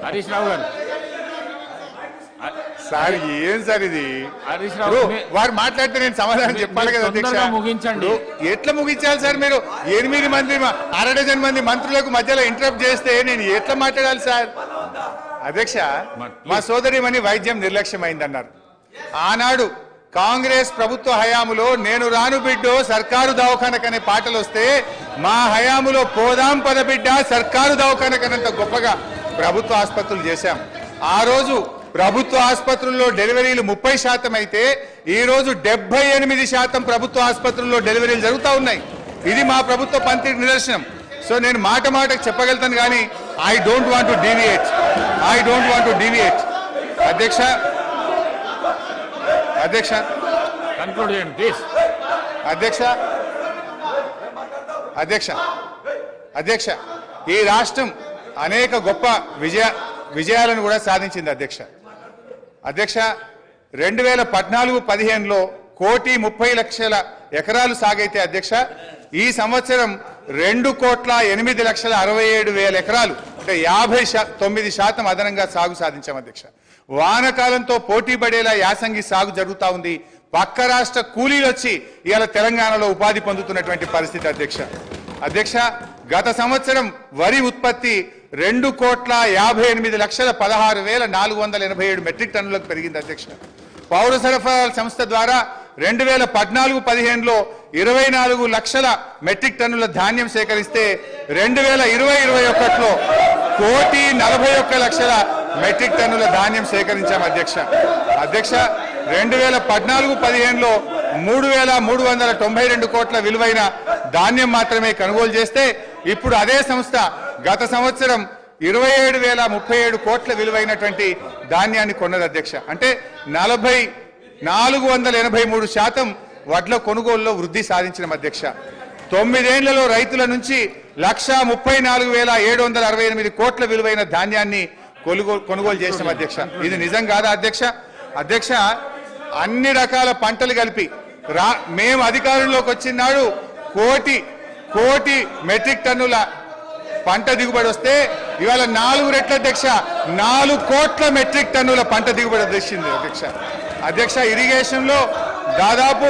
హరీష్ రావు గారు సార్ ఏం సార్ ఇది హరీష్ రావు వారు మాట్లాడితే నేను సమాధానం చెప్పాలి కదా అధ్యక్ష. ముగించండి. ఎట్లా ముగించాలి సార్? మీరు 8 మంది అర డజన్ మంది మంత్రులకు మధ్యలో ఇంటరప్ట్ చేస్తే నేను ఎట్లా మాట్లాడాలి సార్? అధ్యక్ష, మా సోదరిమణి వైద్యం నిర్లక్ష్యమైందన్నారు. ఆనాడు కాంగ్రెస్ ప్రభుత్వ హయాములో నేను రాను బిడ్డో సర్కారు దవాఖానకనే పాటలు వస్తే మా హయాములో పోదాం పద బిడ్డ సర్కారు దవాఖానకనంత గొప్పగా ప్రభుత్వ ఆసుపత్రులు చేశాం. ఆ రోజు ప్రభుత్వ ఆసుపత్రుల్లో డెలివరీలు 30% అయితే ఈ రోజు 78% ప్రభుత్వ ఆసుపత్రుల్లో డెలివరీలు జరుగుతూ ఉన్నాయి. ఇది మా ప్రభుత్వ పనితీరు నిదర్శనం. సో నేను మాటకు చెప్పగలుగుతాను కానీ I don't want to deviate. అధ్యక్ష కన్క్లూడ్ చేయండి ప్లీజ్. అధ్యక్ష ఈ రాష్ట్రం అనేక గొప్ప విజయాలను కూడా సాధించింది అధ్యక్ష. 2014-15లో 1,30,00,000 ఎకరాలు సాగైతే అధ్యక్ష ఈ సంవత్సరం 2,08,67,000 ఎకరాలు అంటే 59% అదనంగా సాగు సాధించాం అధ్యక్ష. వానకాలంతో పోటీ పడేలా యాసంగి సాగు జరుగుతూ ఉంది. పక్క రాష్ట్ర కూలీలు వచ్చి ఇవాళ తెలంగాణలో ఉపాధి పొందుతున్నటువంటి పరిస్థితి అధ్యక్ష. గత సంవత్సరం వరి ఉత్పత్తి 2,58,16,487 మెట్రిక్ టన్నులకు పెరిగింది అధ్యక్ష. పౌర సరఫరాల సంస్థ ద్వారా 2014-15లో 24 లక్షల మెట్రిక్ టన్నుల ధాన్యం సేకరిస్తే 2020-21లో 1,41,00,000 మెట్రిక్ టన్నుల ధాన్యం సేకరించాం అధ్యక్ష. 2014-15లో 3,392 కోట్ల విలువైన ధాన్యం మాత్రమే కొనుగోలు చేస్తే ఇప్పుడు అదే సంస్థ గత సంవత్సరం 27,037 కోట్ల విలువైనటువంటి ధాన్యాన్ని కొన్నది అధ్యక్ష. అంటే 483% వడ్ల కొనుగోలులో వృద్ధి సాధించిన అధ్యక్ష. 9 ఏళ్లలో రైతుల నుంచి 1,34,768 కోట్ల విలువైన ధాన్యాన్ని కొనుగోలు చేసిన అధ్యక్ష. ఇది నిజం కాదా అధ్యక్ష? అన్ని రకాల పంటలు కలిపి మేము అధికారంలోకి వచ్చినాడు కోటి మెట్రిక్ టన్నుల పంట దిగుబడి వస్తే ఇవాళ 4 రెట్ల అధ్యక్ష 4 కోట్ల మెట్రిక్ టన్నుల పంట దిగుబడి వచ్చింది అధ్యక్ష. ఇరిగేషన్ లో దాదాపు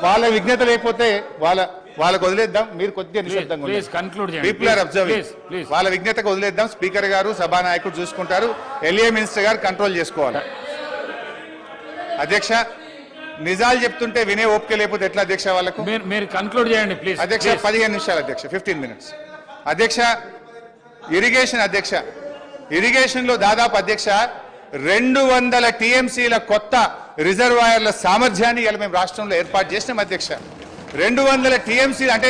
వాళ్ళ విజ్ఞత లేకపోతే వాళ్ళకు వదిలేద్దాం. మీరు కొద్దిగా నిశ్శబ్దంగా పీపుల్ ఆర్ అబ్జర్వింగ్. వాళ్ళ విజ్ఞతకు వదిలేద్దాం. స్పీకర్ గారు సభానాయకుడు చూసుకుంటారు. ఎల్ఏ మినిస్టర్ గారు కంట్రోల్ చేసుకోవాలి అధ్యక్ష. నిజాలు చెప్తుంటే వినే ఓపిక లేకపోతే ఎట్లా అధ్యక్ష? వాళ్ళకు మీరు కంక్లూడ్ చేయండి ప్లీజ్ అధ్యక్ష. 15 నిమిషాలు అధ్యక్ష, 15 minutes అధ్యక్ష. ఇరిగేషన్ లో దాదాపు అధ్యక్ష 200 TMCల కొత్త రిజర్వాయర్ల సామర్థ్యాన్ని ఇలా మేము రాష్ట్రంలో ఏర్పాటు చేసినాం అధ్యక్ష. 200 TMCల అంటే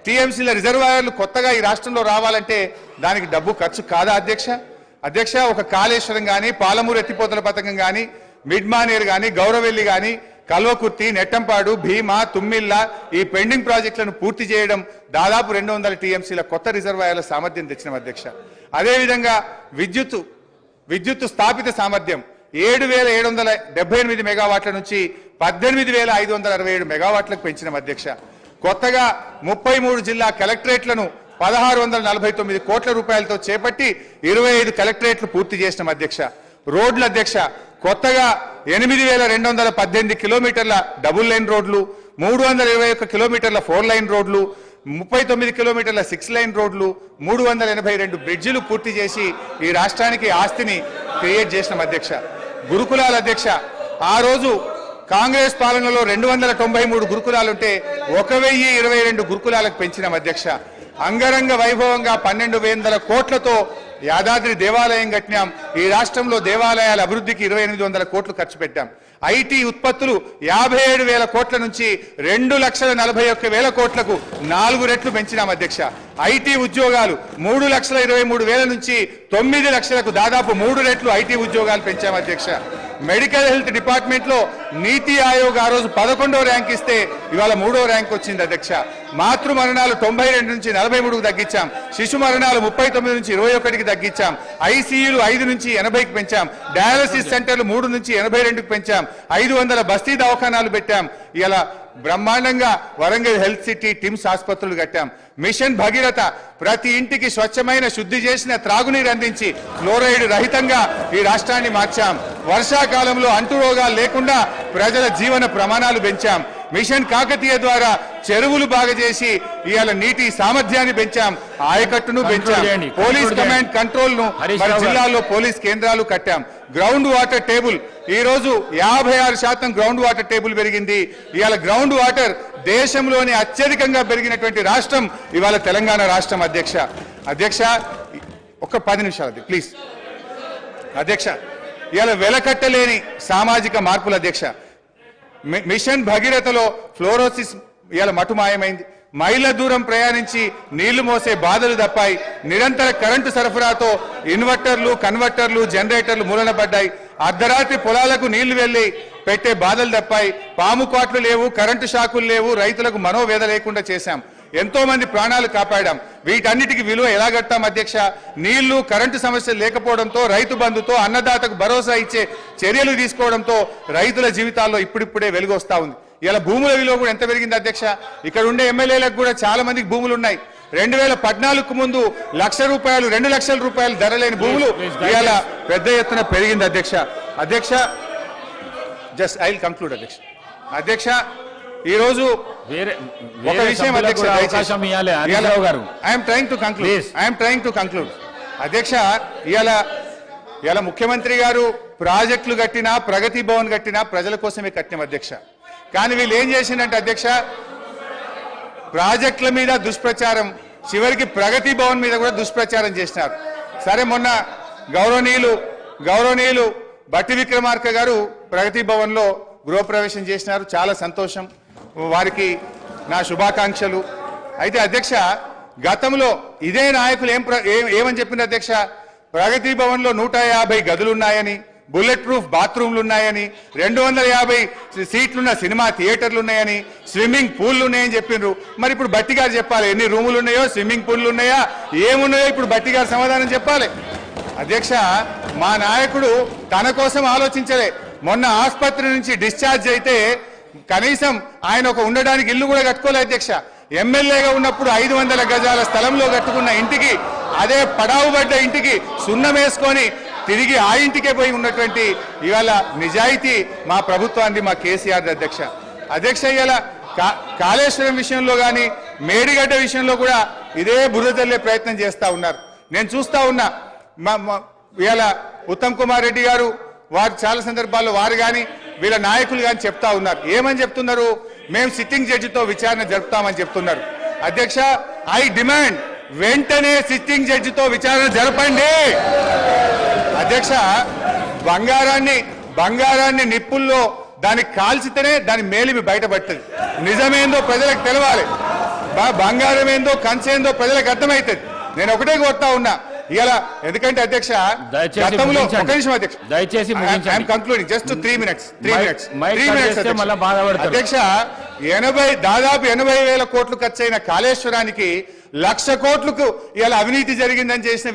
TMCల రిజర్వాయర్లు కొత్తగా ఈ రాష్ట్రంలో రావాలంటే దానికి డబ్బు ఖర్చు కాదా అధ్యక్ష? ఒక కాళేశ్వరం కానీ, పాలమూరు ఎత్తిపోతల పథకం కానీ, మిడ్మానేర్ కానీ, గౌరవెల్లి కానీ, కల్వకుర్తి, నెట్టంపాడు, భీమా, తుమ్మిళ్ళ ఈ పెండింగ్ ప్రాజెక్టులను పూర్తి చేయడం దాదాపు 200 TMCల కొత్త రిజర్వాయర్ల సామర్థ్యం తెచ్చిన అధ్యక్ష. అదేవిధంగా విద్యుత్ స్థాపిత సామర్థ్యం 7,778 మెగావాట్ల నుంచి 18,567 మెగావాట్లకు పెంచిన అధ్యక్ష. కొత్తగా 33 జిల్లా కలెక్టరేట్లను 1,649 కోట్ల రూపాయలతో చేపట్టి 25 కలెక్టరేట్లు పూర్తి చేసిన అధ్యక్ష. రోడ్ల అధ్యక్ష కొత్తగా 8,218 కిలోమీటర్ల డబుల్ లైన్ రోడ్లు, 321 కిలోమీటర్ల 4 లైన్ రోడ్లు, 39 కిలోమీటర్ల 6 లైన్ రోడ్లు, 382 బ్రిడ్జిలు పూర్తి చేసి ఈ రాష్ట్రానికి ఆస్తిని క్రియేట్ చేసిన అధ్యక్ష. గురుకులాల అధ్యక్ష ఆ రోజు కాంగ్రెస్ పాలనలో 293 గురుకులాలుంటే 1,022 గురుకులాలకు పెంచిన అధ్యక్ష. అంగరంగ వైభవంగా 1,200 కోట్లతో యాదాద్రి దేవాలయం కట్టినాం. ఈ రాష్ట్రంలో దేవాలయాల అభివృద్ధికి 2,800 కోట్లు ఖర్చు పెట్టాం. ఐటీ ఉత్పత్తులు 57,000 కోట్ల నుంచి 2,41,000 కోట్లకు 4 రెట్లు పెంచినాం అధ్యక్ష. ఐటీ ఉద్యోగాలు 3,23,000 నుంచి 9 లక్షలకు దాదాపు 3 రెట్లు ఐటీ ఉద్యోగాలు పెంచాం అధ్యక్ష. మెడికల్ హెల్త్ డిపార్ట్మెంట్ లో నీతి ఆయోగ్ ఆ రోజు 11వ ర్యాంక్ ఇస్తే ఇవాళ 3వ ర్యాంక్ వచ్చింది అధ్యక్ష. మాతృ మరణాలు 92 నుంచి 43కు తగ్గించాం. శిశు మరణాలు 39 నుంచి 21కి తగ్గించాం. ఐసీయూలు 5 నుంచి 80కి పెంచాం. డయాలసిస్ సెంటర్లు 3 నుంచి 82కి పెంచాం. 500 బస్తీ దవాఖానాలు పెట్టాం. ఇలా బ్రహ్మాండంగా వరంగల్ హెల్త్ సిటీ టిమ్స్ ఆసుపత్రులు కట్టాం. మిషన్ భగీరథ ప్రతి ఇంటికి స్వచ్ఛమైన శుద్ధి చేసిన త్రాగునీరు అందించి ఫ్లోరైడ్ రహితంగా ఈ రాష్ట్రాన్ని మార్చాం. వర్షాకాలంలో అంటురోగాలు లేకుండా ప్రజల జీవన ప్రమాణాలు పెంచాం. మిషన్ కాకతీయ ద్వారా చెరువులు బాగా చేసి ఇవాళ నీటి సామర్థ్యాన్ని పెంచాం, ఆయకట్టును పెంచాం. పోలీస్ కమాండ్ కంట్రోల్ ను మన జిల్లాలో పోలీస్ కేంద్రాలు కట్టాం. గ్రౌండ్ వాటర్ టేబుల్ ఈ రోజు 56% గ్రౌండ్ వాటర్ టేబుల్ పెరిగింది. ఇవాళ గ్రౌండ్ వాటర్ దేశంలోని అత్యధికంగా పెరిగినటువంటి రాష్ట్రం ఇవాళ తెలంగాణ రాష్ట్రం. అధ్యక్ష ఒక 10 నిమిషాలు ప్లీజ్. అధ్యక్ష ఇవాళ వెలకట్టలేని సామాజిక మార్పులు. అధ్యక్ష మిషన్ భగీరథలో ఫ్లోరోసిస్ ఇవాళ మటుమాయమైంది. మైళ్ళ దూరం ప్రయాణించి నీళ్లు మోసే బాధలు తప్పాయి. నిరంతర కరెంటు సరఫరాతో ఇన్వర్టర్లు, కన్వర్టర్లు, జనరేటర్లు మూలన పడ్డాయి. అర్ధరాత్రి పొలాలకు నీళ్లు వెళ్లి పెట్టే బాధలు తప్పాయి. పాము కాట్లు లేవు, కరెంటు షాకులు లేవు, రైతులకు మనోవేద లేకుండా చేశాం. ఎంతో మంది ప్రాణాలు కాపాడాం. వీటన్నిటికి విలువ ఎలా కట్టాం అధ్యక్ష? నీళ్లు, కరెంటు సమస్యలు లేకపోవడంతో, రైతు బంధుతో, అన్నదాతకు భరోసా ఇచ్చే చర్యలు తీసుకోవడంతో రైతుల జీవితాల్లో ఇప్పుడిప్పుడే వెలుగు వస్తా ఉంది. ఇలా భూముల విలువ కూడా ఎంత పెరిగింది అధ్యక్ష? ఇక్కడ ఉండే ఎమ్మెల్యేలకు కూడా చాలా మందికి భూములు ఉన్నాయి. 2014కు ముందు ₹1,00,000, 2 లక్షల రూపాయలు ధర లేని భూములు ఇవాళ పెద్ద ఎత్తున పెరిగింది అధ్యక్ష. జస్ట్ ఐ విల్ కంక్లూడ్ అధ్యక్ష. ఈ రోజు ఒక విషయం అధ్యక్ష, ఐఎమ్ ట్రైంగ్ టు కంక్లూడ్ అధ్యక్ష. ఇవాళ ముఖ్యమంత్రి గారు ప్రాజెక్టులు కట్టినా, ప్రగతి భవన్ కట్టినా ప్రజల కోసమే కట్టినాం అధ్యక్ష. కానీ వీళ్ళు ఏం చేసిందంటే అధ్యక్ష, ప్రాజెక్టుల మీద దుష్ప్రచారం, చివరికి ప్రగతి భవన్ మీద కూడా దుష్ప్రచారం చేసినారు. సరే, మొన్న గౌరవనీయులు బట్టి విక్రమార్క గారు ప్రగతి భవన్ లో గృహప్రవేశం చేసినారు. చాలా సంతోషం, వారికి నా శుభాకాంక్షలు. అయితే అధ్యక్ష, గతంలో ఇదే నాయకులు ఏమని చెప్పింది అధ్యక్ష? ప్రగతి భవన్ లో 150 గదులున్నాయని, బుల్లెట్ ప్రూఫ్ బాత్రూమ్లు ఉన్నాయని, 250 సీట్లున్న సినిమా థియేటర్లు ఉన్నాయని, స్విమ్మింగ్ పూల్లు ఉన్నాయని చెప్పిండ్రు. మరి ఇప్పుడు బట్టి గారు చెప్పాలి, ఎన్ని రూములు ఉన్నాయో, స్విమ్మింగ్ పూల్లు ఉన్నాయా, ఏమున్నాయో ఇప్పుడు బట్టి గారు సమాధానం చెప్పాలి. అధ్యక్ష, మా నాయకుడు తన కోసం ఆలోచించలే. మొన్న ఆసుపత్రి నుంచి డిశ్చార్జ్ అయితే కనీసం ఆయన ఒక ఉండడానికి ఇల్లు కూడా కట్టుకోలే అధ్యక్ష. ఎమ్మెల్యేగా ఉన్నప్పుడు 500 గజాల స్థలంలో కట్టుకున్న ఇంటికి, అదే పడావుబడ్డ ఇంటికి సున్నం వేసుకొని తిరిగి ఆ ఇంటికే పోయి ఉన్నటువంటి ఇవాళ నిజాయితీ మా ప్రభుత్వాన్ని, మా కేసీఆర్ అధ్యక్ష. ఇవాళ కాళేశ్వరం విషయంలో కానీ, మేడిగడ్డ విషయంలో కూడా ఇదే బురద చల్లే ప్రయత్నం చేస్తా ఉన్నారు. నేను చూస్తా ఉన్నా. ఇవాళ ఉత్తమ్ కుమార్ రెడ్డి గారు వారు చాలా సందర్భాల్లో వారు కానీ వీళ్ళ నాయకులు కానీ చెప్తా ఉన్నారు. ఏమని చెప్తున్నారు? మేము సిట్టింగ్ జడ్జితో విచారణ జరుపుతామని చెప్తున్నారు. అధ్యక్ష, ఐ డిమాండ్ వెంటనే సిట్టింగ్ జడ్జితో విచారణ జరపండి అధ్యక్ష. బంగారాన్ని నిప్పుల్లో దాన్ని కాల్చితేనే దాని మేలిమి బయటపడుతుంది. నిజమేందో ప్రజలకు తెలవాలి, బంగారం ఏందో కంచేందో ప్రజలకు అర్థమవుతుంది. నేను ఒకటే కోరుతా ఉన్నా ఇలా, ఎందుకంటే అధ్యక్ష గతంలో ఒక నిమిషం అధ్యక్ష, దయచేసి కంక్లూడింగ్ జస్ట్ 3 minutes అధ్యక్ష. దాదాపు 80,000 కోట్లు ఖర్చయిన కాళేశ్వరానికి 1,00,000 కోట్లకు ఇలా అవినీతి జరిగిందని చేసిన